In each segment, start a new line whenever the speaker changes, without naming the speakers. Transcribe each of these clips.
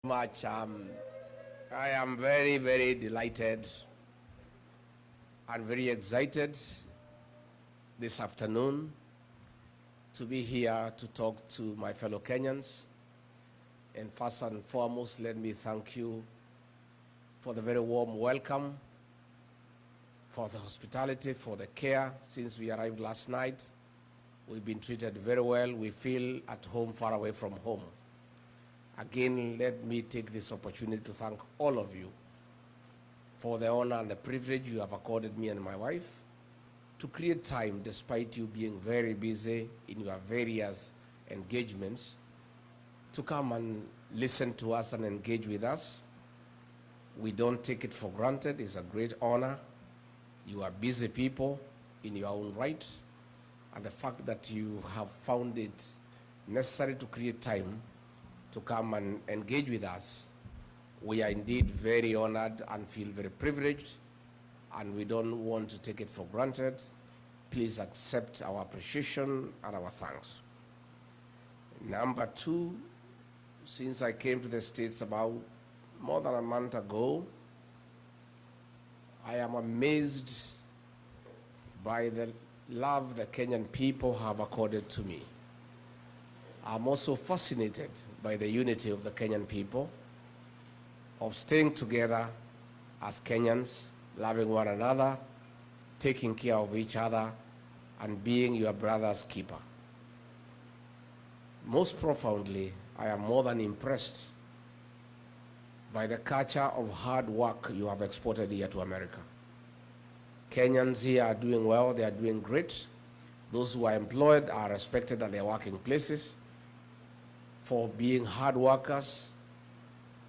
Much. I am very, very delighted and very excited this afternoon to be here to talk to my fellow Kenyans. And first and foremost, let me thank you for the very warm welcome, for the hospitality, for the care. Since we arrived last night, we've been treated very well. We feel at home, far away from home. Again, let me take this opportunity to thank all of you for the honor and the privilege you have accorded me and my wife to create time, despite you being very busy in your various engagements, to come and listen to us and engage with us. We don't take it for granted. It's a great honor. You are busy people in your own right, and the fact that you have found it necessary to create time to come and engage with us, we are indeed very honored and feel very privileged, and we don't want to take it for granted. Please accept our appreciation and our thanks. Number two, since I came to the States about more than a month ago, I am amazed by the love the Kenyan people have accorded to me. I'm also fascinated by the unity of the Kenyan people, of staying together as Kenyans, loving one another, taking care of each other, and being your brother's keeper. Most profoundly, I am more than impressed by the culture of hard work you have exported here to America. Kenyans here are doing well, they are doing great. Those who are employed are respected at their working places for being hard workers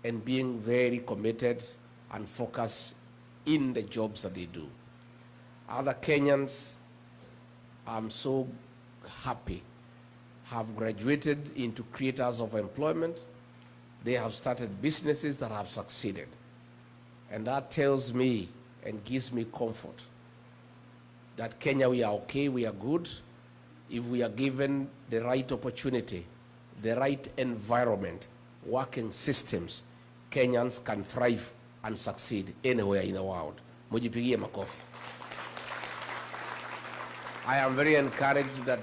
and being very committed and focused in the jobs that they do. Other Kenyans, I'm so happy, have graduated into creators of employment. They have started businesses that have succeeded. And that tells me and gives me comfort that Kenya, we are okay, we are good. If we are given the right opportunity, the right environment, working systems, Kenyans can thrive and succeed anywhere in the world. Mujipigie makofi. I am very encouraged that,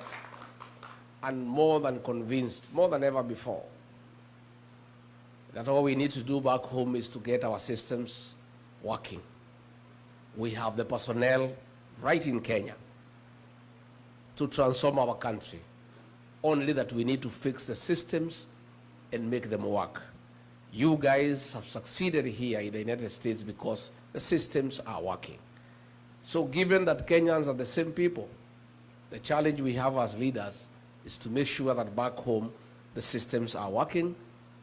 and more than convinced, more than ever before, that all we need to do back home is to get our systems working. We have the personnel right in Kenya to transform our country. Only that we need to fix the systems and make them work. You guys have succeeded here in the United States because the systems are working. So given that Kenyans are the same people, the challenge we have as leaders is to make sure that back home the systems are working.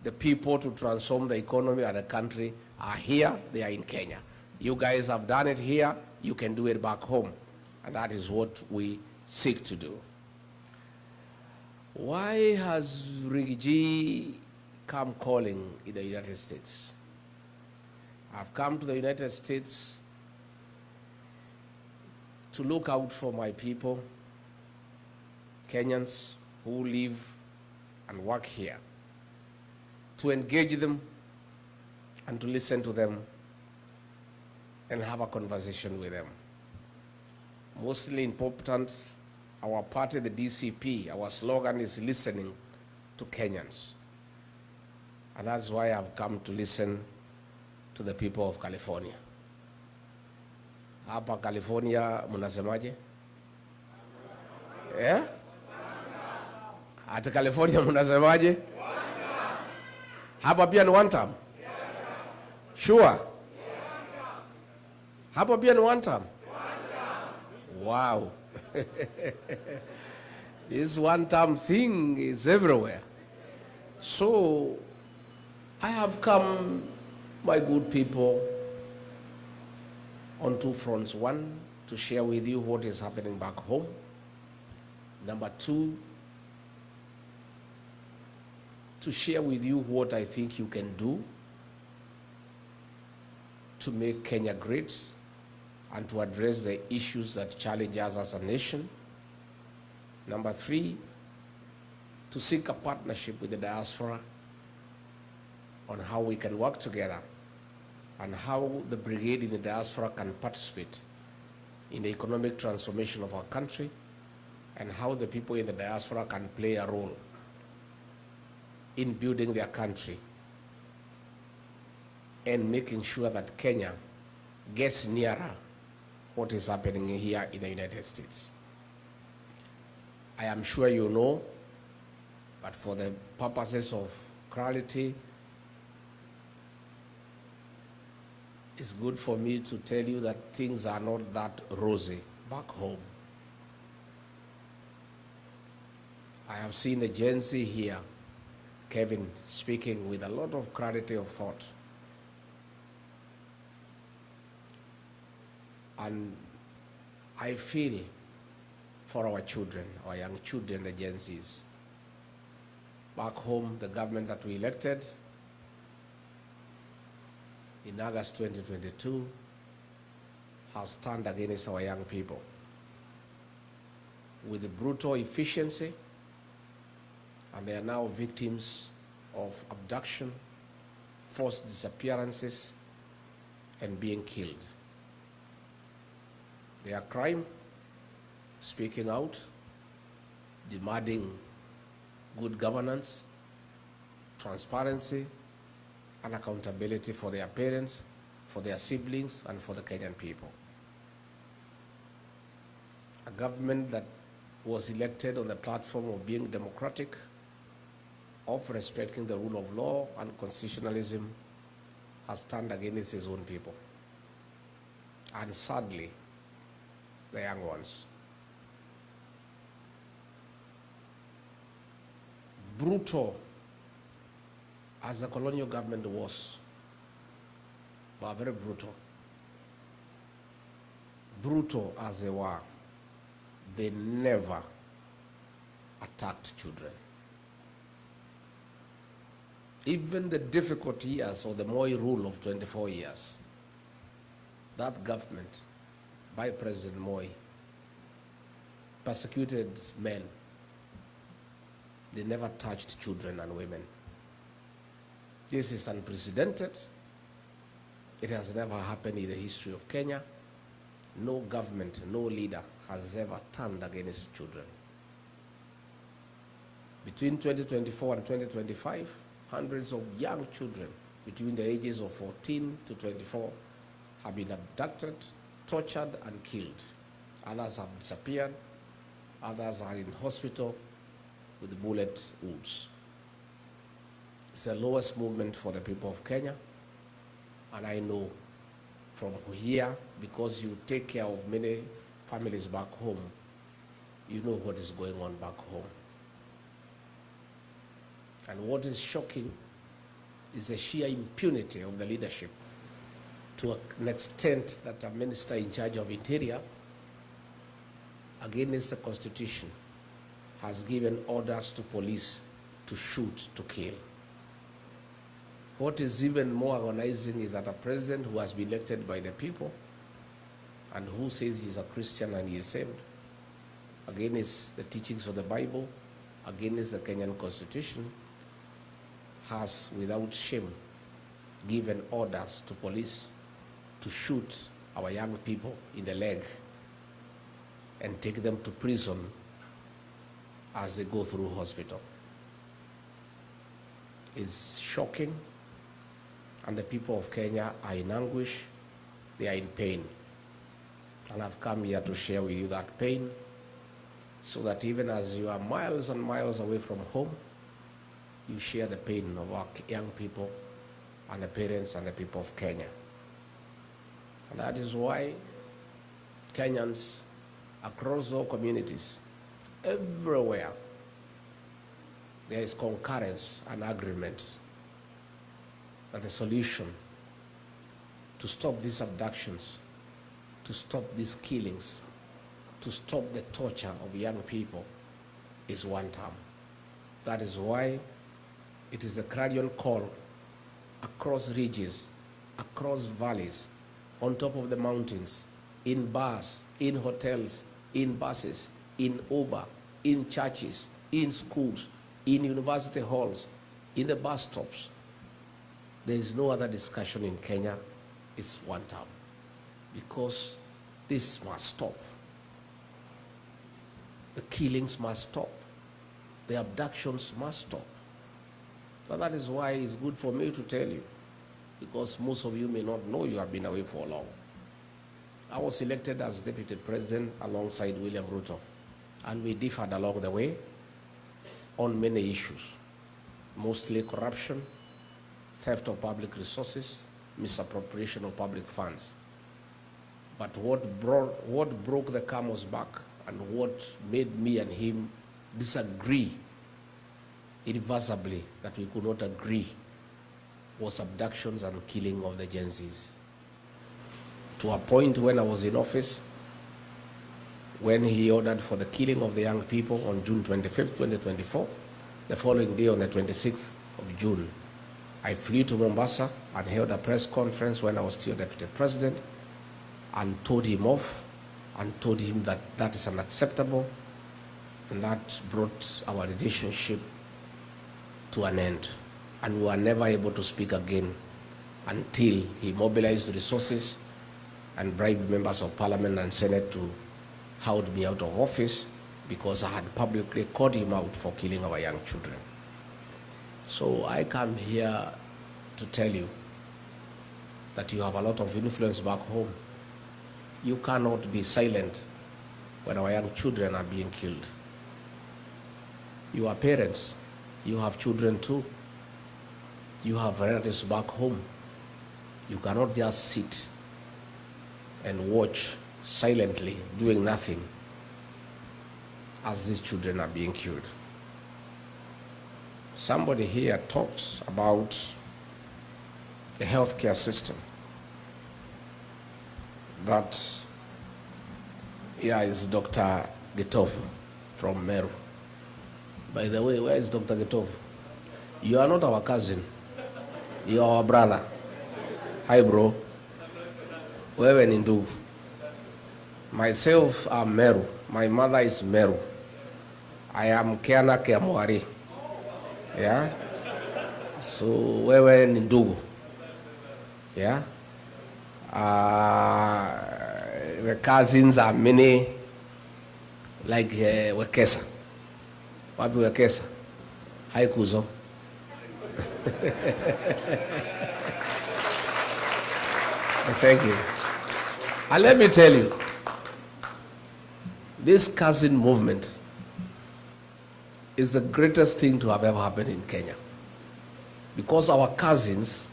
The people to transform the economy of the country are here, they are in Kenya. You guys have done it here, you can do it back home. And that is what we seek to do. Why has Riggy come calling in the United States? I've come to the United States to look out for my people, Kenyans who live and work here, to engage them and to listen to them and have a conversation with them. Mostly important, our party, the DCP, our slogan is listening to Kenyans. And that's why I've come to listen to the people of California. Hapa California, munasemaje? Yeah? At California, munasemaje? Hapa pia ni one term? Sure? Hapa pia ni one term? Wow. This one-term thing is everywhere. So I have come, my good people, on two fronts. One, to share with you what is happening back home. Number two, to share with you what I think you can do to make Kenya great and to address the issues that challenge us as a nation. Number three, to seek a partnership with the diaspora on how we can work together and how the brigade in the diaspora can participate in the economic transformation of our country, and how the people in the diaspora can play a role in building their country and making sure that Kenya gets nearer what is happening here in the United States. I am sure you know, but for the purposes of clarity, it's good for me to tell you that things are not that rosy back home. I have seen the Gen Z here, Kevin, speaking with a lot of clarity of thought. And I feel for our children, our young children, the Gen Zs. Back home, the government that we elected in August 2022 has turned against our young people with brutal efficiency, and they are now victims of abduction, forced disappearances, and being killed. Their crime, speaking out, demanding good governance, transparency, and accountability for their parents, for their siblings, and for the Kenyan people. A government that was elected on the platform of being democratic, of respecting the rule of law and constitutionalism, has turned against its own people. And sadly, the young ones. Brutal as the colonial government was, but very brutal. Brutal as they were, they never attacked children. Even the difficult years of the Moi rule of 24 years, that government by President Moi persecuted men. They never touched children and women. This is unprecedented. It has never happened in the history of Kenya. No government, no leader has ever turned against children. Between 2024 and 2025, hundreds of young children between the ages of 14 to 24 have been abducted, tortured, and killed. Others have disappeared. Others are in hospital with bullet wounds. It's the lowest movement for the people of Kenya. And I know from here, because you take care of many families back home, you know what is going on back home. And what is shocking is the sheer impunity of the leadership, to an extent that a minister in charge of interior, against the Constitution, has given orders to police to shoot, to kill. What is even more agonizing is that a president who has been elected by the people and who says he's a Christian and he is saved, against the teachings of the Bible, against the Kenyan Constitution, has without shame given orders to police to shoot our young people in the leg and take them to prison as they go through hospital. It's shocking, and the people of Kenya are in anguish, they are in pain. And I've come here to share with you that pain, so that even as you are miles and miles away from home, you share the pain of our young people and the parents and the people of Kenya. And that is why Kenyans across all communities, everywhere, there is concurrence and agreement that the solution to stop these abductions, to stop these killings, to stop the torture of young people is one term. That is why it is a clarion call across ridges, across valleys, on top of the mountains, in bars, in hotels, in buses, in Uber, in churches, in schools, in university halls, in the bus stops, There is no other discussion in Kenya. It's one term. Because this must stop. The killings must stop. The abductions must stop. But that is why it's good for me to tell you, because most of you may not know you have been away for long. I was elected as deputy president alongside William Ruto, and we differed along the way on many issues, mostly corruption, theft of public resources, misappropriation of public funds. But what broke the camel's back and what made me and him disagree irreversibly, that we could not agree, was abductions and killing of the Gen Zs. To a point when I was in office, when he ordered for the killing of the young people on June 25th, 2024, the following day on the 26th of June, I flew to Mombasa and held a press conference when I was still deputy president and told him off and told him that that is unacceptable, and that brought our relationship to an end. And we were never able to speak again until he mobilized resources and bribed members of parliament and senate to hold me out of office because I had publicly called him out for killing our young children. So I come here to tell you that you have a lot of influence back home. You cannot be silent when our young children are being killed. You are parents. You have children too. You have relatives back home. You cannot just sit and watch silently, doing nothing, as these children are being killed. Somebody here talks about the healthcare system. That here is Dr. Gitovu from Meru. By the way, where is Dr. Gitovu? You are not our cousin. You are our brother. Hi, bro. Wewe ni ndugu. Myself, I'm Meru. My mother is Meru. I am Kiana Kiamwari. Yeah? So, wewe ni ndugu. Yeah? The cousins are many, like Wekesa. Wapi Wekesa? Hi, Kuzo. Thank you. And let me tell you, this cousin movement is the greatest thing to have ever happened in Kenya. Because our cousins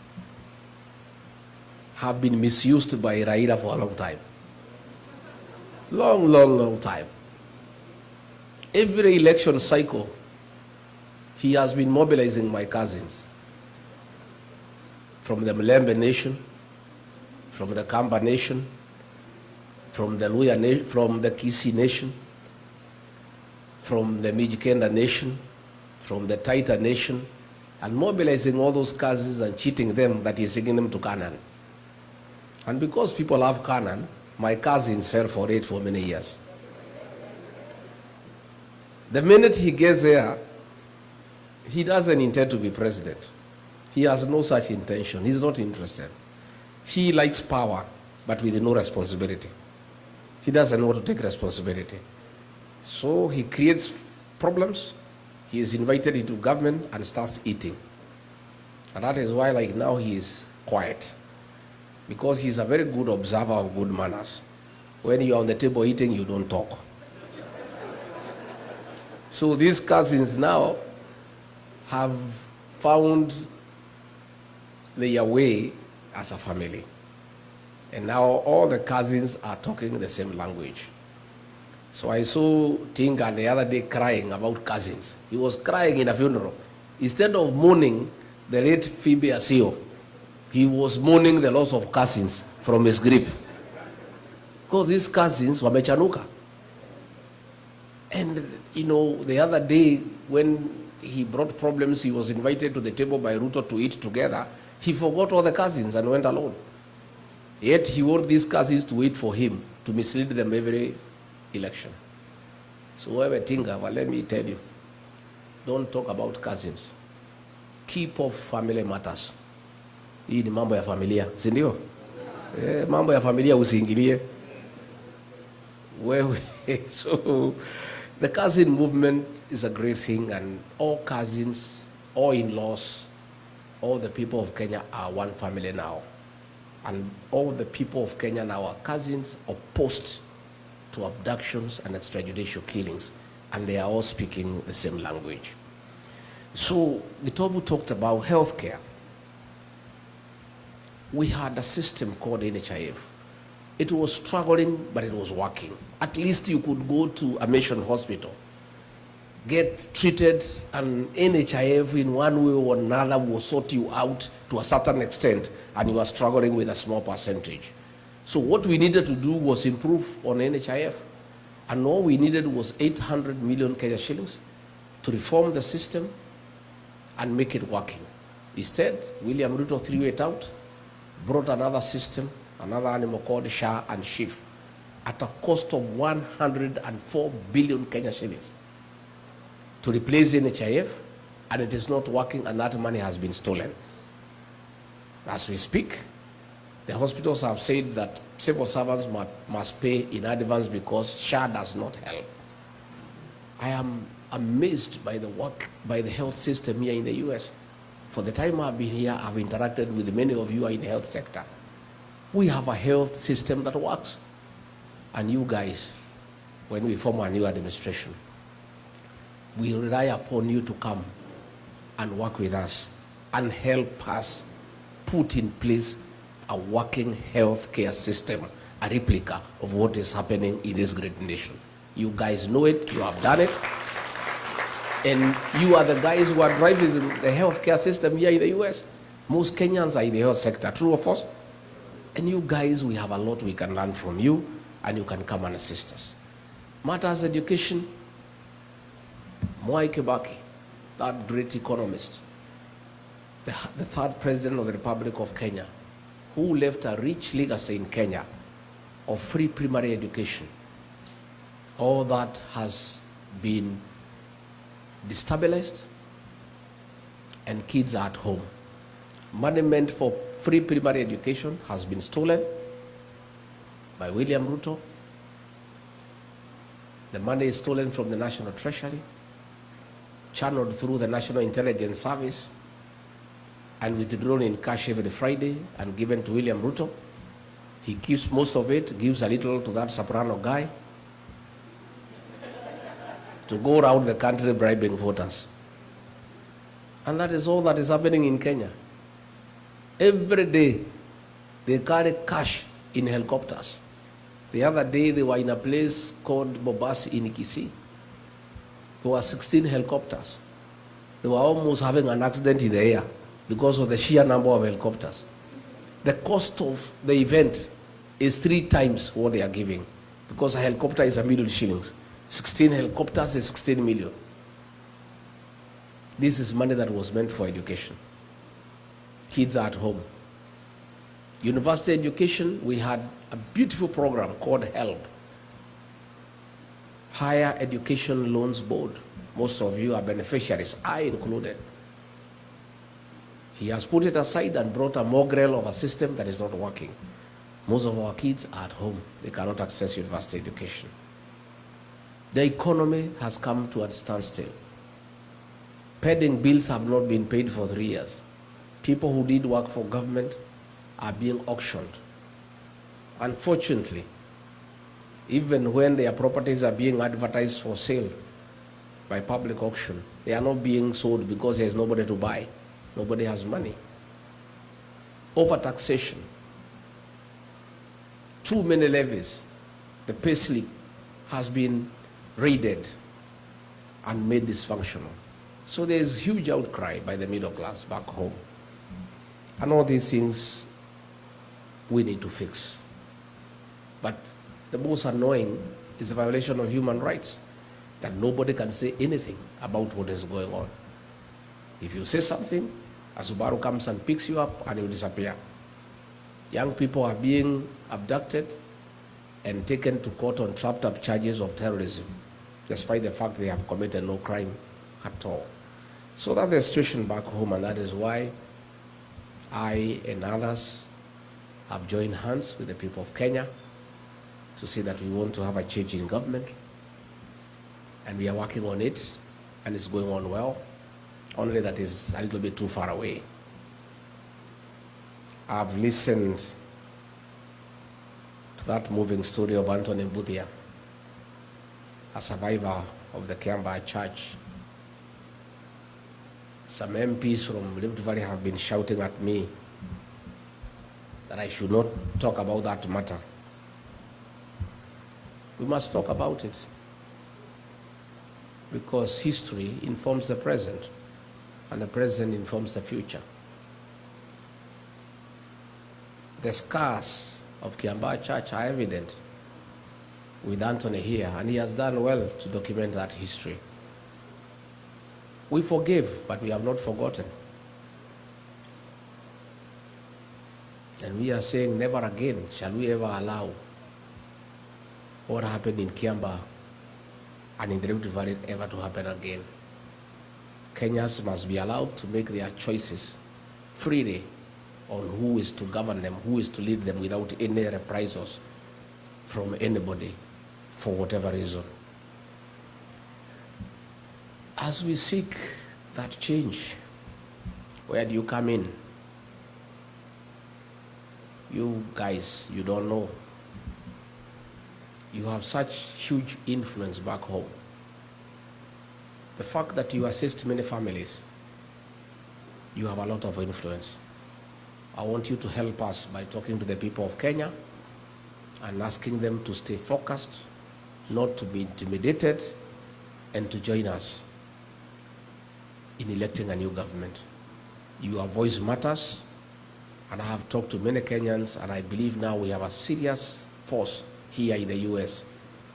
have been misused by Raila for a long time. Long time. Every election cycle, he has been mobilizing my cousins from the Mlembe nation, from the Kamba nation, from the Luya nation, from the Kisi nation, from the Mijikenda nation, from the Taita nation, and mobilizing all those cousins and cheating them that he's taking them to Canaan. And because people have Canaan, my cousins fell for it for many years. The minute he gets there, he doesn't intend to be president. He has no such intention. He's not interested. He likes power, but with no responsibility. He doesn't want to take responsibility. So he creates problems. He is invited into government and starts eating. And that is why, like now, he is quiet. Because he's a very good observer of good manners. When you are on the table eating, you don't talk. So these cousins now have found their way as a family. And now all the cousins are talking the same language. So I saw Tinga the other day crying about cousins. He was crying in a funeral. Instead of mourning the late Phoebe Asio, he was mourning the loss of cousins from his grip. Because these cousins were mechanuka. And, you know, the other day when he brought problems, he was invited to the table by Ruto to eat together. He forgot all the cousins and went alone. Yet he wanted these cousins to wait for him to mislead them every election. So whoever Tinga, well, let me tell you, don't talk about cousins. Keep off family matters. Hii ni mambo ya familia, si ndio? Mambo ya familia usiingilie wewe. So the cousin movement is a great thing, and all cousins, all in-laws, all the people of Kenya are one family now. And all the people of Kenya now are cousins opposed to abductions and extrajudicial killings, and they are all speaking the same language. So Gitobu talked about healthcare. We had a system called NHIF. It was struggling, but it was working. At least you could go to a mission hospital, get treated, and NHIF in one way or another will sort you out to a certain extent, and you are struggling with a small percentage. So what we needed to do was improve on NHIF, and all we needed was 800 million Kenya shillings to reform the system and make it working. Instead, William Ruto threw it out, brought another system, another animal called SHA and SHIF, at a cost of 104 billion Kenya shillings to replace NHIF, and it is not working, and that money has been stolen. As we speak, the hospitals have said that civil servants must pay in advance because SHA does not help. I am amazed by the work by the health system here in the US. For the time I've been here, I've interacted with many of you in the health sector. We have a health system that works. And you guys, when we form a new administration, we rely upon you to come and work with us and help us put in place a working healthcare system, a replica of what is happening in this great nation. You guys know it, you have done it, and you are the guys who are driving the healthcare system here in the US. Most Kenyans are in the health sector, true or false? And you guys, we have a lot we can learn from you, and you can come and assist us. Matters education, Mwai Kibaki, that great economist, the third president of the Republic of Kenya, who left a rich legacy in Kenya of free primary education. All that has been destabilized, and kids are at home. Money meant for free primary education has been stolen by William Ruto. The money is stolen from the National Treasury, channeled through the National Intelligence Service, and withdrawn in cash every Friday and given to William Ruto. He keeps most of it, gives a little to that soprano guy to go around the country bribing voters. And that is all that is happening in Kenya. Every day, they carry cash in helicopters. The other day, they were in a place called Bobasi in Kisii. There were 16 helicopters. They were almost having an accident in the air because of the sheer number of helicopters. The cost of the event is 3 times what they are giving, because a helicopter is $1 million shillings. 16 helicopters is 16 million. This is money that was meant for education. Kids are at home. University education, we had a beautiful program called HELP, Higher Education Loans Board. Most of you are beneficiaries, I included. He has put it aside and brought a mongrel of a system that is not working. Most of our kids are at home. They cannot access university education. The economy has come to a standstill. Pending bills have not been paid for 3 years. People who did work for government are being auctioned. Unfortunately, even when their properties are being advertised for sale by public auction, they are not being sold because there is nobody to buy. Nobody has money. Overtaxation. Too many levies. The pay slip has been raided and made dysfunctional. So there is huge outcry by the middle class back home. And all these things we need to fix. But the most annoying is the violation of human rights, that nobody can say anything about what is going on. If you say something, a Subaru comes and picks you up and you disappear. Young people are being abducted and taken to court on trapped up charges of terrorism, despite the fact they have committed no crime at all. So that's the situation back home, and that is why I and others have joined hands with the people of Kenya to say that we want to have a change in government, and we are working on it, and it's going on well, only that is a little bit too far away. I've listened to that moving story of Anthony Mbuthia, a survivor of the Kiambaa Church. Some MPs from Rift Valley have been shouting at me that I should not talk about that matter. We must talk about it because history informs the present and the present informs the future. The scars of Kiambaa Church are evident with Anthony here, and he has done well to document that history. We forgive, but we have not forgotten. And we are saying never again shall we ever allow what happened in Kiambaa and in the Rift Valley ever to happen again. Kenyans must be allowed to make their choices freely on who is to govern them, who is to lead them without any reprisals from anybody for whatever reason. As we seek that change, where do you come in? You guys, you don't know. You have such huge influence back home. The fact that you assist many families, you have a lot of influence. I want you to help us by talking to the people of Kenya and asking them to stay focused, not to be intimidated, and to join us in electing a new government. Your voice matters, and I have talked to many Kenyans, and I believe now we have a serious force here in the US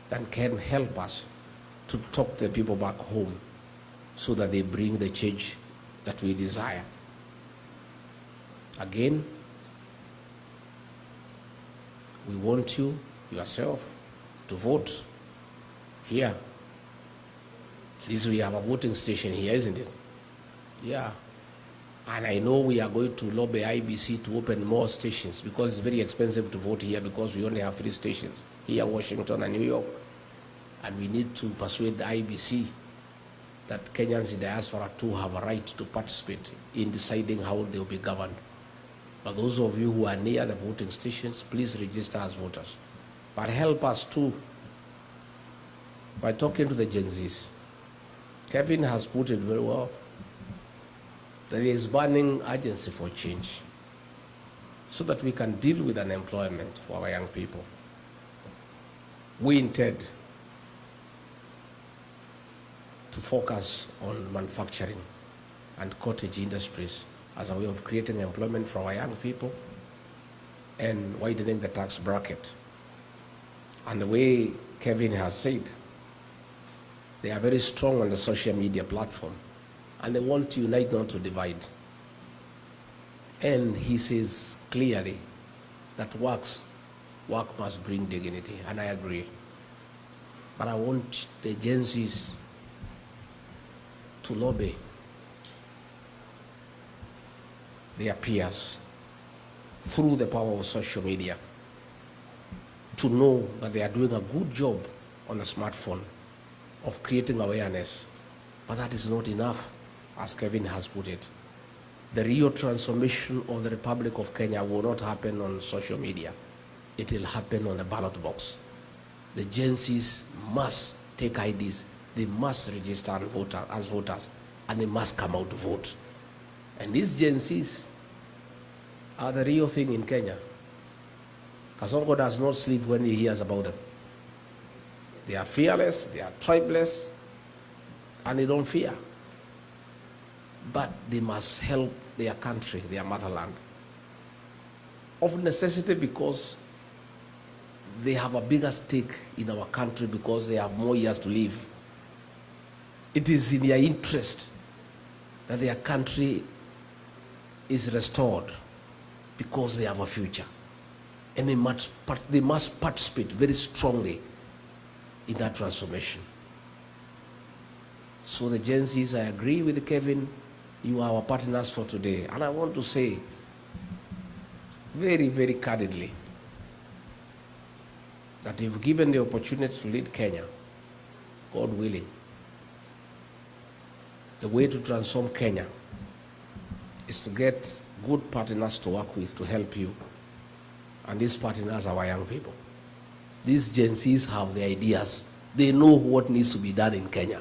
that can help us to talk to the people back home so that they bring the change that we desire. Again, we want you, yourself, to vote here. At least we have a voting station here, isn't it? Yeah. And I know we are going to lobby IBC to open more stations because it's very expensive to vote here because we only have 3 stations, here, Washington and New York. And we need to persuade the IBC that Kenyans in diaspora too have a right to participate in deciding how they will be governed. But those of you who are near the voting stations, please register as voters. But help us too by talking to the Gen Zs. Kevin has put it very well. There is burning urgency for change so that we can deal with unemployment for our young people. We intend to focus on manufacturing and cottage industries as a way of creating employment for our young people and widening the tax bracket. And the way Kevin has said, they are very strong on the social media platform and they want to unite, not to divide. And he says clearly that work must bring dignity, and I agree. But I want the agencies to lobby their peers through the power of social media to know that they are doing a good job on the smartphone of creating awareness. But that is not enough, as Kevin has put it. The real transformation of the Republic of Kenya will not happen on social media. It will happen on the ballot box. The Gen Zs must take IDs. They must register and vote as voters, and they must come out to vote. And these Gen Zs are the real thing in Kenya. Kasongo does not sleep when he hears about them. They are fearless, they are tribeless, and they don't fear. But they must help their country, their motherland, of necessity because they have a bigger stake in our country because they have more years to live. It is in their interest that their country is restored because they have a future. And they must participate very strongly in that transformation. So the Gen Zs, I agree with Kevin, you are our partners for today. And I want to say very, very candidly that if given the opportunity to lead Kenya, God willing, the way to transform Kenya is to get good partners to work with to help you. And these partners are our young people. These Gen Zs have the ideas. They know what needs to be done in Kenya.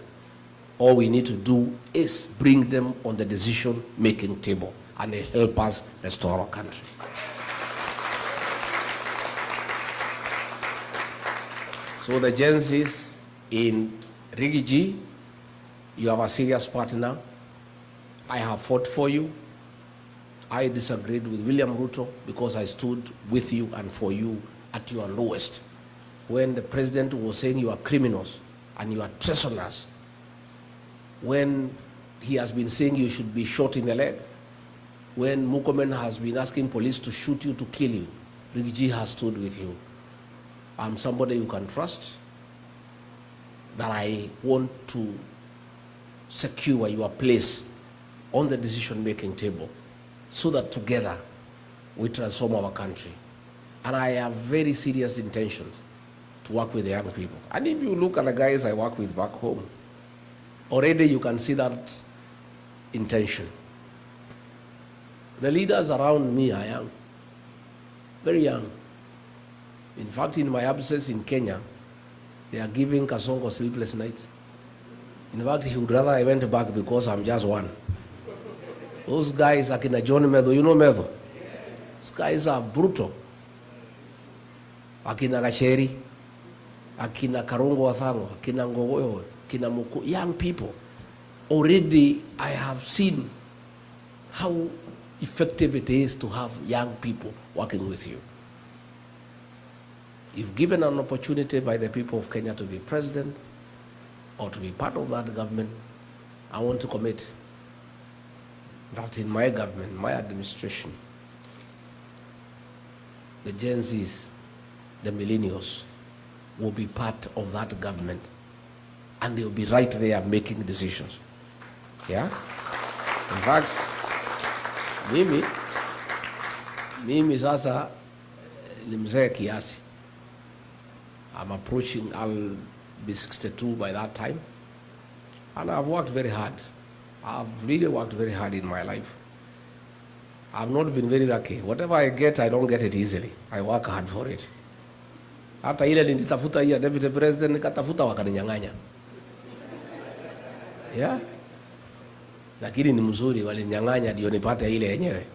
All we need to do is bring them on the decision-making table, and they help us restore our country. So the Gen Zs in Rigiji, you have a serious partner. I have fought for you. I disagreed with William Ruto because I stood with you and for you at your lowest. When the president was saying you are criminals and you are treasoners, when he has been saying you should be shot in the leg, when Mukomen has been asking police to shoot you, to kill you, Rigiji has stood with you. I'm somebody you can trust, that I want to secure your place on the decision-making table so that together we transform our country. And I have very serious intentions to work with the young people. And if you look at the guys I work with back home, already you can see that intention. The leaders around me are young, very young. In fact, in my absence in Kenya, they are giving Kasongo sleepless nights. In fact, he would rather I went back because I'm just one. Those guys, Akina John Medo, you know Medo? Those guys are brutal. Akina Gasheri, Akina Karungo Wathango, Akina Ngogoyo, Akina Muku, young people. Already I have seen how effective it is to have young people working with you. If given an opportunity by the people of Kenya to be president or to be part of that government, I want to commit that in my government, my administration, the Gen Zs, the millennials, will be part of that government, and they'll be right there making decisions. Yeah? In fact, mimi sasa ni mzee kiasi. I'm approaching, I'll be 62 by that time. And I've worked very hard. I've really worked very hard in my life. I've not been very lucky. Whatever I get, I don't get it easily. I work hard for it. Hata ile nilitafuta hii deputy president, nikatafuta wakaninyang'anya. Yeah? Lakini ni mzuri, walinyang'anya ndio nipate ile yenyewe.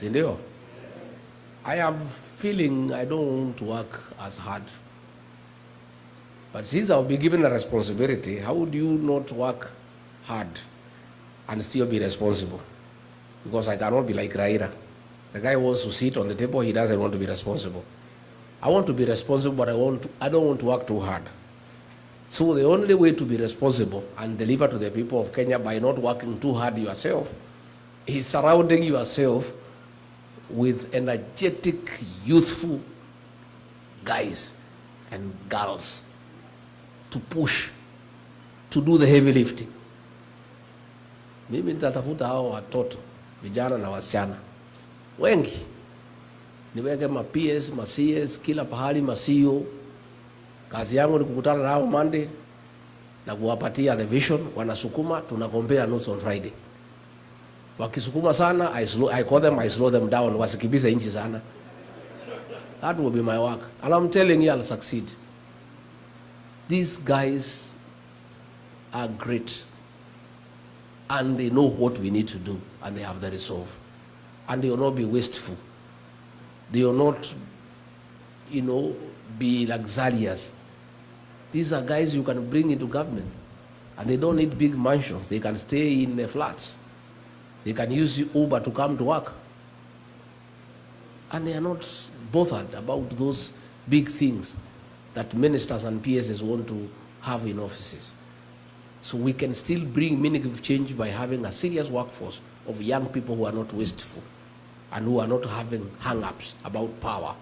Si ndio? I am feeling I don't want to work as hard. But since I'll be given a responsibility, how would you not work hard and still be responsible? Because I cannot be like Raila. The guy wants to sit on the table, he doesn't want to be responsible. I want to be responsible, but I don't want to work too hard. So the only way to be responsible and deliver to the people of Kenya by not working too hard yourself is surrounding yourself with energetic, youthful guys and girls to push, to do the heavy lifting. Mimi nitatafuta hao watoto, vijana na wasichana wengi, niweke ma PS, ma CS, kila pahali, ma CEO. Kazi yangu ni kukutana nao Monday na kuwapatia the vision, wanasukuma, tunagombea notes on Friday. Wakisukuma sana, I call them, I slow them down, wasikibize inchi sana. That will be my work. And I'm telling you, I'll succeed. These guys are great. And they know what we need to do. And they have the resolve. And they will not be wasteful. They will not, be luxurious. These are guys you can bring into government. And they don't need big mansions. They can stay in the flats. They can use Uber to come to work. And they are not bothered about those big things that ministers and PSs want to have in offices. So we can still bring meaningful change by having a serious workforce of young people who are not wasteful and who are not having hang-ups about power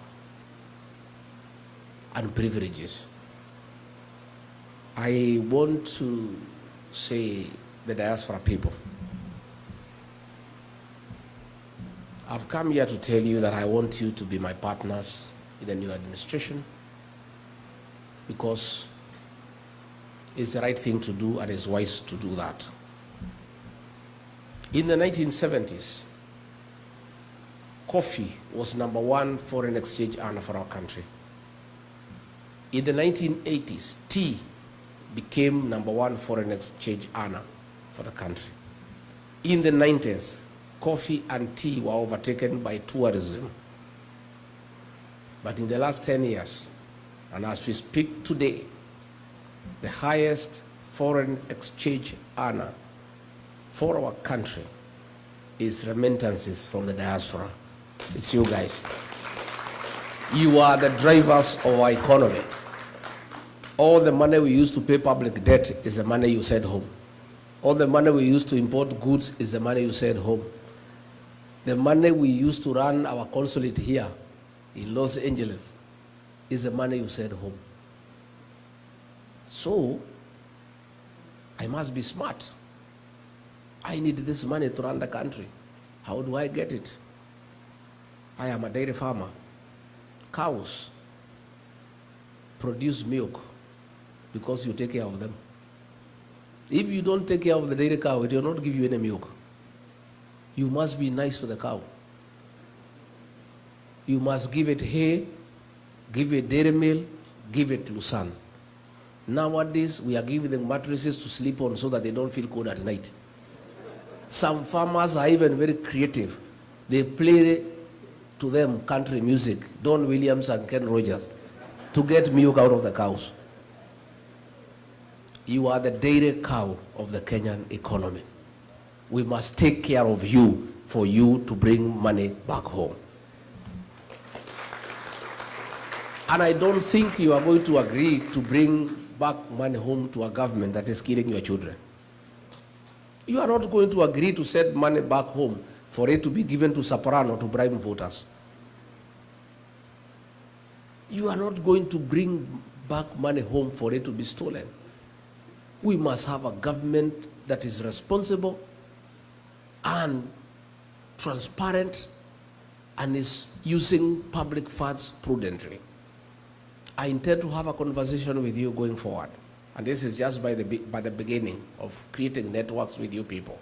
and privileges. I want to say the diaspora people, I've come here to tell you that I want you to be my partners in the new administration because it's the right thing to do and it's wise to do that. In the 1970s, coffee was #1 foreign exchange earner for our country. In the 1980s, tea became #1 foreign exchange earner for the country. In the 90s, coffee and tea were overtaken by tourism. But in the last 10 years, and as we speak today, the highest foreign exchange earner for our country is remittances from the diaspora. It's you guys. You are the drivers of our economy. All the money we used to pay public debt is the money you send home. All the money we used to import goods is the money you send home. The money we used to run our consulate here in Los Angeles is the money you send home. So, I must be smart. I need this money to run the country. How do I get it? I am a dairy farmer. Cows produce milk because you take care of them. If you don't take care of the dairy cow, it will not give you any milk. You must be nice to the cow. You must give it hay, give it dairy meal, give it lucerne. Nowadays, we are giving them mattresses to sleep on so that they don't feel cold at night. Some farmers are even very creative. They play to them country music, Don Williams and Ken Rogers, to get milk out of the cows. You are the dairy cow of the Kenyan economy. We must take care of you for you to bring money back home. And I don't think you are going to agree to bring back money home to a government that is killing your children. You are not going to agree to send money back home for it to be given to Soprano to bribe voters. You are not going to bring back money home for it to be stolen. We must have a government that is responsible and transparent and is using public funds prudently. I intend to have a conversation with you going forward. And this is just by the beginning of creating networks with you people,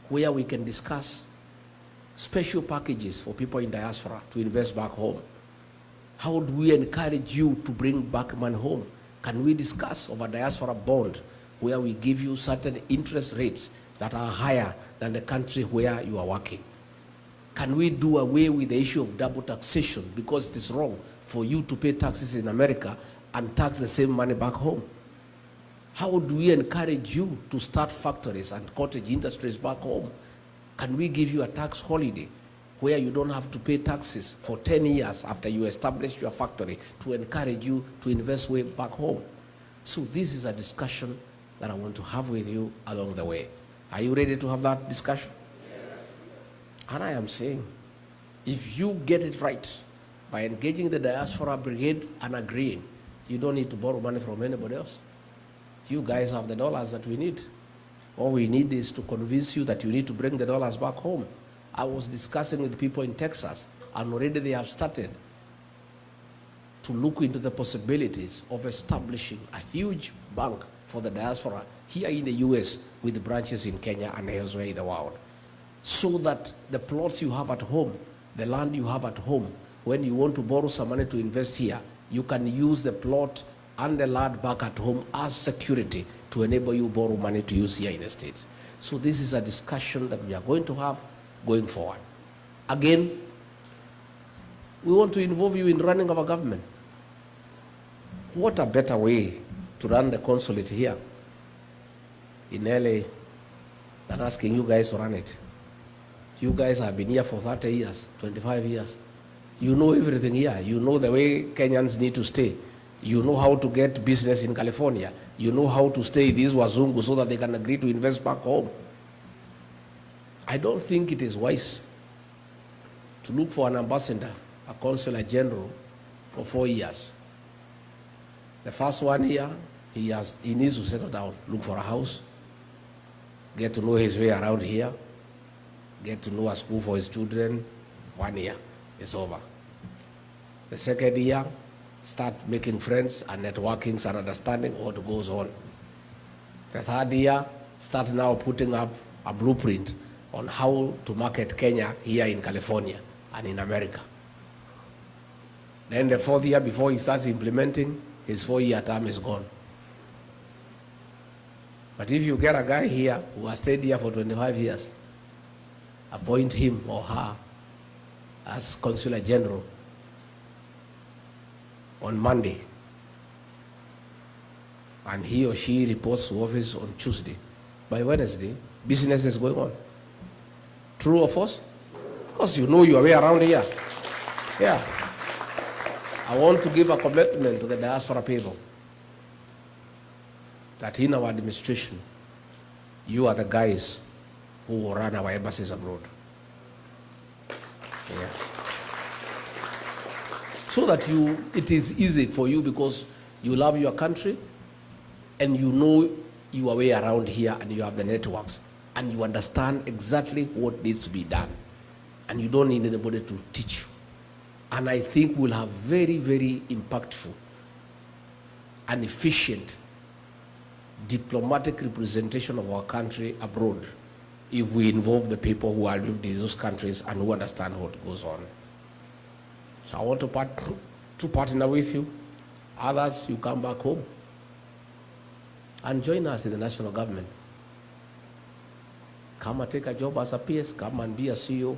where we can discuss special packages for people in diaspora to invest back home. How do we encourage you to bring back money home? Can we discuss of a diaspora bond where we give you certain interest rates that are higher than the country where you are working? Can we do away with the issue of double taxation, because it is wrong for you to pay taxes in America and tax the same money back home? How do we encourage you to start factories and cottage industries back home? Can we give you a tax holiday where you don't have to pay taxes for 10 years after you establish your factory to encourage you to invest way back home? So this is a discussion that I want to have with you along the way. Are you ready to have that discussion? Yes. And I am saying, if you get it right by engaging the diaspora brigade and agreeing, you don't need to borrow money from anybody else. You guys have the dollars that we need. All we need is to convince you that you need to bring the dollars back home. I was discussing with people in Texas, and already they have started to look into the possibilities of establishing a huge bank for the diaspora here in the US with branches in Kenya and elsewhere in the world, so that the plots you have at home, the land you have at home, when you want to borrow some money to invest here, you can use the plot and the land back at home as security to enable you borrow money to use here in the States. So this is a discussion that we are going to have going forward. Again, we want to involve you in running our government. What a better way to run the consulate here in LA than asking you guys to run it. You guys have been here for 30 years, 25 years. You know everything here. You know the way Kenyans need to stay. You know how to get business in California. You know how to stay these wazungu so that they can agree to invest back home. I don't think it is wise to look for an ambassador, a consular general, for 4 years. The first one here, he needs to settle down, look for a house, get to know his way around here, get to know a school for his children, 1 year, it's over. The second year, start making friends and networking and understanding what goes on. The third year, start now putting up a blueprint on how to market Kenya here in California and in America. Then the fourth year, before he starts implementing, his 4-year term is gone. But if you get a guy here who has stayed here for 25 years, appoint him or her as Consular General on Monday, and he or she reports to office on Tuesday, by Wednesday, business is going on. True or false? Because you know your way around here. Yeah. I want to give a commitment to the diaspora people that in our administration, you are the guys who will run our embassies abroad. Yeah. So that it is easy for you because you love your country and you know your way around here and you have the networks and you understand exactly what needs to be done and you don't need anybody to teach you. And I think we'll have very, very impactful and efficient diplomatic representation of our country abroad if we involve the people who are living in those countries and who understand what goes on. So I want to partner with you. Others, you come back home and join us in the national government. Come and take a job as a PS, come and be a CEO.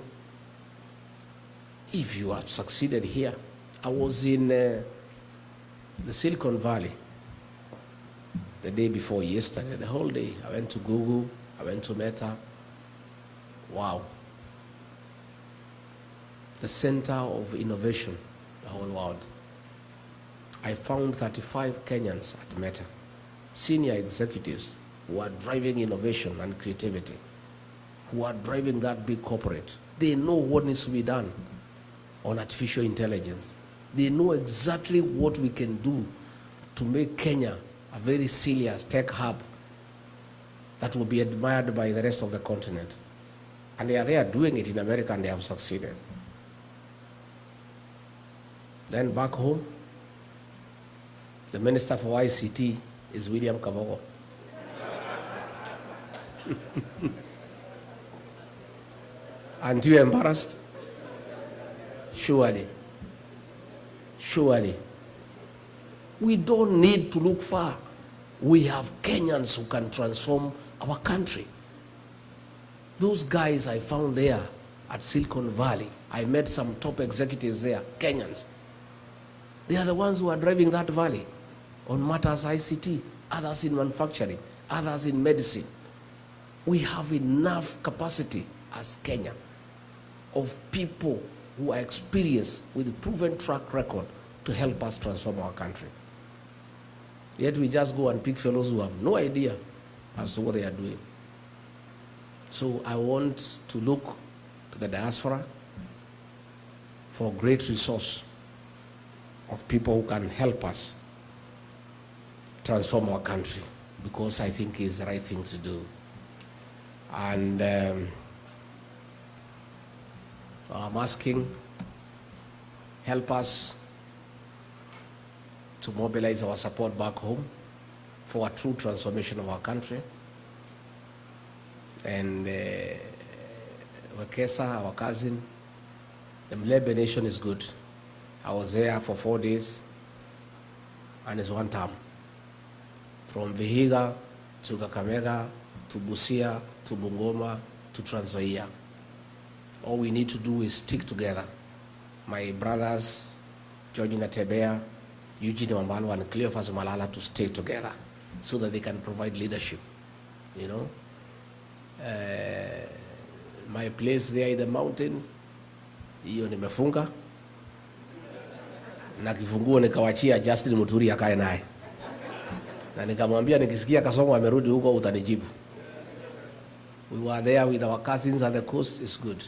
If you have succeeded here, I was in the Silicon Valley the day before yesterday, the whole day. I went to Google, I went to Meta. Wow. The center of innovation, the whole world. I found 35 Kenyans at Meta, senior executives who are driving innovation and creativity, who are driving that big corporate. They know what needs to be done on artificial intelligence. They know exactly what we can do to make Kenya a very serious tech hub that will be admired by the rest of the continent. And they are doing it in America and they have succeeded. Then back home, the Minister for ICT is William Kabogo. Aren't you embarrassed? Surely. Surely. We don't need to look far. We have Kenyans who can transform our country. Those guys I found there at Silicon Valley, I met some top executives there, Kenyans. They are the ones who are driving that valley on matters ICT, others in manufacturing, others in medicine. We have enough capacity as Kenya of people who are experienced with a proven track record to help us transform our country. Yet we just go and pick fellows who have no idea as to what they are doing. So I want to look to the diaspora for great resource of people who can help us transform our country, because I think it's the right thing to do. And I'm asking, help us to mobilize our support back home for a true transformation of our country. And Wekesa, our cousin, the Mlebe Nation is good. I was there for 4 days, and it's one term. From Vihiga to Kakamega to Busia to Bungoma to Trans Nzoia. All we need to do is stick together. My brothers, George Natebea, Eugene Wambalo, and Cleophas Malala to stay together so that they can provide leadership, you know. My place there in the mountain, hiyo nimefunga na kifunguo nikawachia Justin Muturi akae naye, na nikamwambia nikisikia Kasongo amerudi huko utanijibu. We were there with our cousins at the coast. Is good.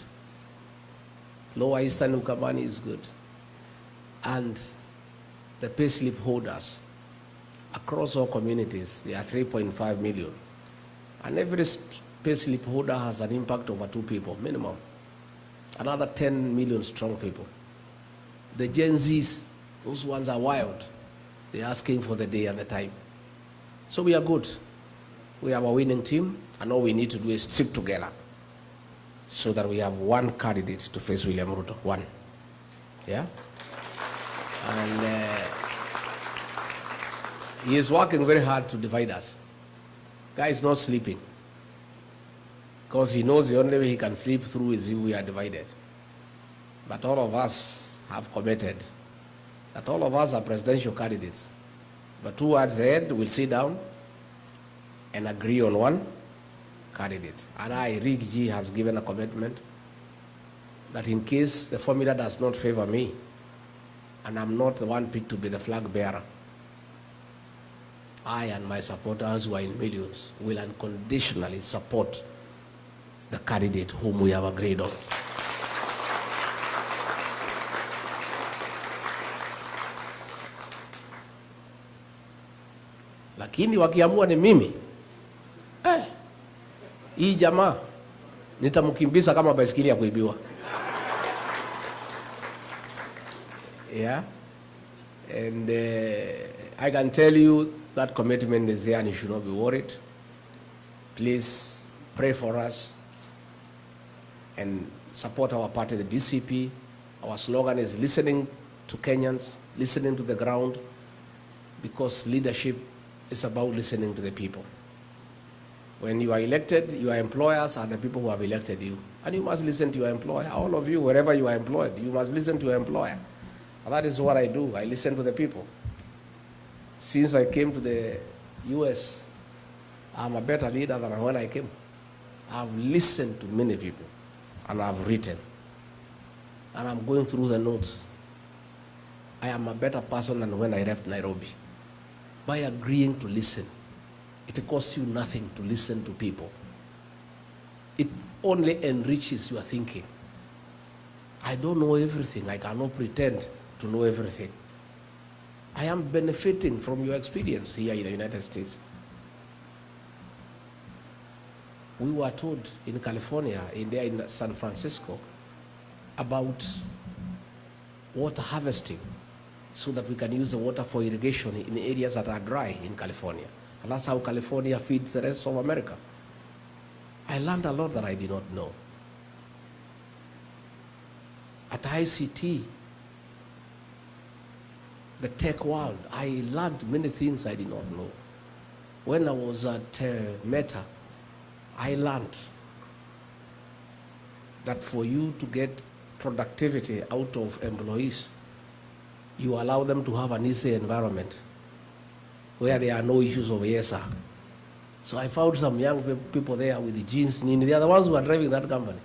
Lower Eastern Ukambani is good. And the payslip holders across all communities, there are 3.5 million. And every payslip holder has an impact over 2 people, minimum. another 10 million strong people. The Gen Zs, those ones are wild. They're asking for the day and the time. So we are good. We have a winning team, and all we need to do is stick together so that we have one candidate to face William Ruto. One. Yeah? And he is working very hard to divide us. Guy is not sleeping, because he knows the only way he can sleep through is if we are divided. But all of us have committed that all of us are presidential candidates. But towards the end, we'll sit down and agree on one candidate. And Rick G has given a commitment that in case the formula does not favor me, and I'm not the one picked to be the flag bearer, I and my supporters, who are in millions, will unconditionally support the candidate whom we have agreed on. Lakini wakiamua ni mimi, hii jamaa nitamkimbiza kama baisikeli ya kuibiwa. Yeah, and I can tell you that commitment is there and you should not be worried. Please pray for us and support our party, the DCP. Our slogan is listening to Kenyans, listening to the ground, because leadership is about listening to the people. When you are elected, your employers are the people who have elected you. And you must listen to your employer. All of you, wherever you are employed, you must listen to your employer. And that is what I do. I listen to the people. Since I came to the US, I'm a better leader than when I came. I've listened to many people, and I've written. And I'm going through the notes. I am a better person than when I left Nairobi. By agreeing to listen. It costs you nothing to listen to people. It only enriches your thinking. I don't know everything. I cannot pretend to know everything. I am benefiting from your experience here in the United States. We were told in California, in San Francisco, about water harvesting so that we can use the water for irrigation in areas that are dry in California. And that's how California feeds the rest of America. I learned a lot that I did not know. At ICT, the tech world, I learned many things I did not know. When I was at Meta, I learned that for you to get productivity out of employees, you allow them to have an easy environment where there are no issues of yes, sir. So I found some young people there with the jeans. They are the ones who are driving that company.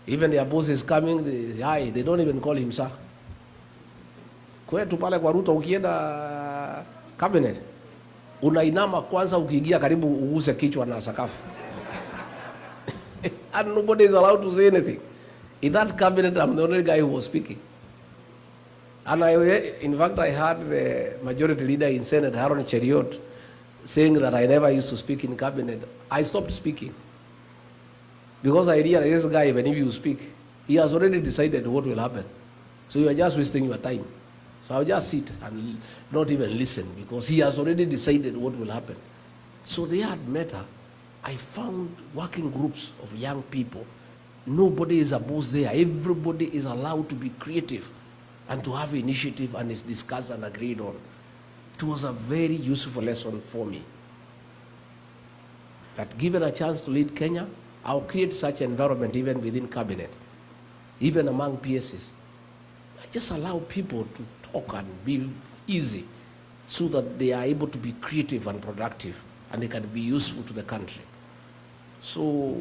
Even their boss is coming, they don't even call him sir. Kwetu pale kwa Ruto ukienda cabinet, unainama kwanza ukiingia karibu uguse kichwa na sakafu. And nobody is allowed to say anything. In that cabinet, I'm the only guy who was speaking. And in fact, I heard the majority leader in Senate, Haron Cheriot, saying that I never used to speak in cabinet. I stopped speaking. Because I realized this guy, even if you speak, he has already decided what will happen. So you are just wasting your time. So I'll just sit and not even listen, because he has already decided what will happen. So they had Meta. I found working groups of young people. Nobody is a boss there. Everybody is allowed to be creative and to have initiative, and is discussed and agreed on. It was a very useful lesson for me. That given a chance to lead Kenya, I'll create such an environment even within cabinet, even among PSs. I just allow people to talk and be easy so that they are able to be creative and productive, and they can be useful to the country. So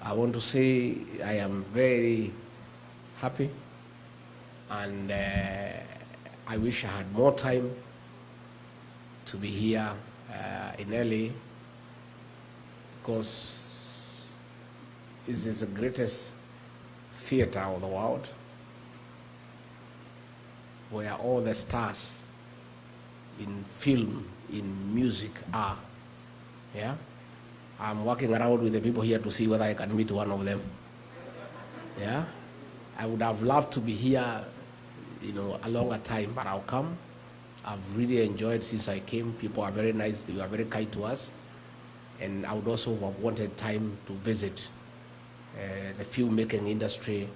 I want to say I am very happy, and I wish I had more time to be here in LA, because this is the greatest theater of the world, where all the stars in film, in music are. Yeah? I'm walking around with the people here to see whether I can meet one of them. Yeah, I would have loved to be here, a longer time, but I'll come. I've really enjoyed since I came. People are very nice. They are very kind to us. And I would also have wanted time to visit the filmmaking industry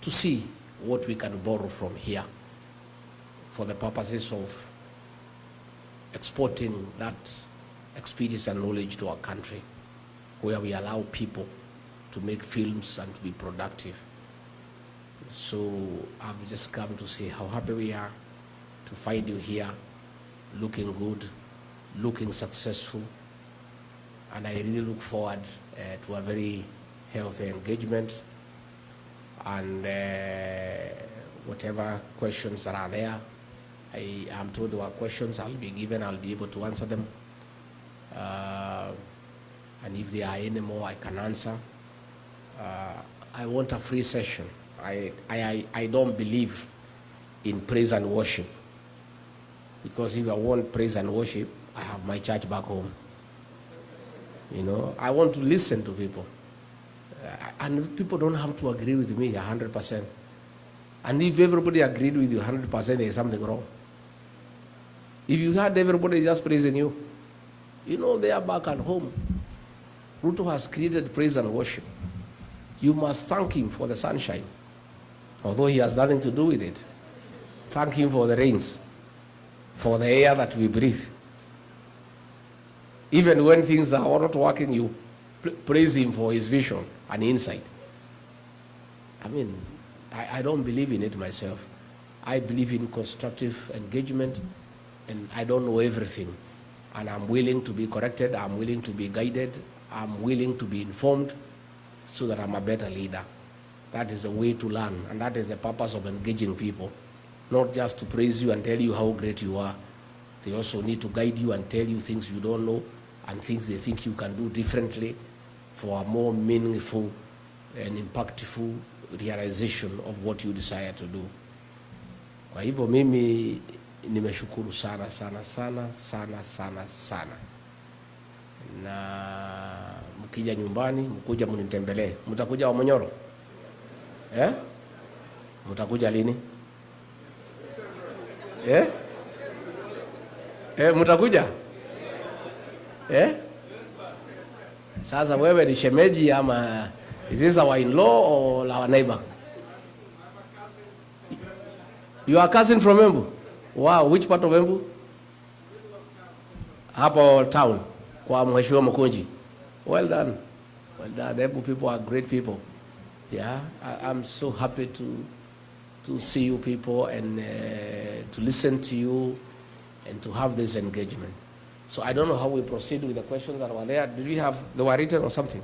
to see what we can borrow from here for the purposes of exporting that experience and knowledge to our country, where we allow people to make films and to be productive. So I've just come to say how happy we are to find you here, looking good, looking successful, and I really look forward to a very healthy engagement, and whatever questions that are there, I am told there are questions I'll be given, I'll be able to answer them, and if there are any more I can answer. I want a free session. I don't believe in praise and worship, because if I want praise and worship, I have my church back home. I want to listen to people, and if people don't have to agree with me 100%, and if everybody agreed with you 100%, there is something wrong. If you had everybody just praising you, they are back at home. Ruto has created praise and worship. You must thank him for the sunshine, although he has nothing to do with it. Thank him for the rains, for the air that we breathe. Even when things are not working, you praise him for his vision and insight. I don't believe in it myself. I believe in constructive engagement, and I don't know everything. And I'm willing to be corrected, I'm willing to be guided, I'm willing to be informed, so that I'm a better leader. That is a way to learn, and that is the purpose of engaging people. Not just to praise you and tell you how great you are. They also need to guide you and tell you things you don't know, and things they think you can do differently for a more meaningful and impactful realization of what you desire to do. Kwa hivyo mimi nimeshukuru sana sana sana sana sana sana, na mkija nyumbani mkuja mnitembelee. Mtakuja Wamonyoro? Mtakuja lini? Mtakuja? Sasa wewe ni shemeji ama is this our in-law or our neighbor? You are cousin from Embu? Wow, which part of Embu? Hapo town, kwa Mheshimiwa Mkonji. Well done. Well done. Embu people are great people. Yeah, I'm so happy to see you people, and to listen to you and to have this engagement. So I don't know how we proceed with the questions that were there. Did we have, they were written or something?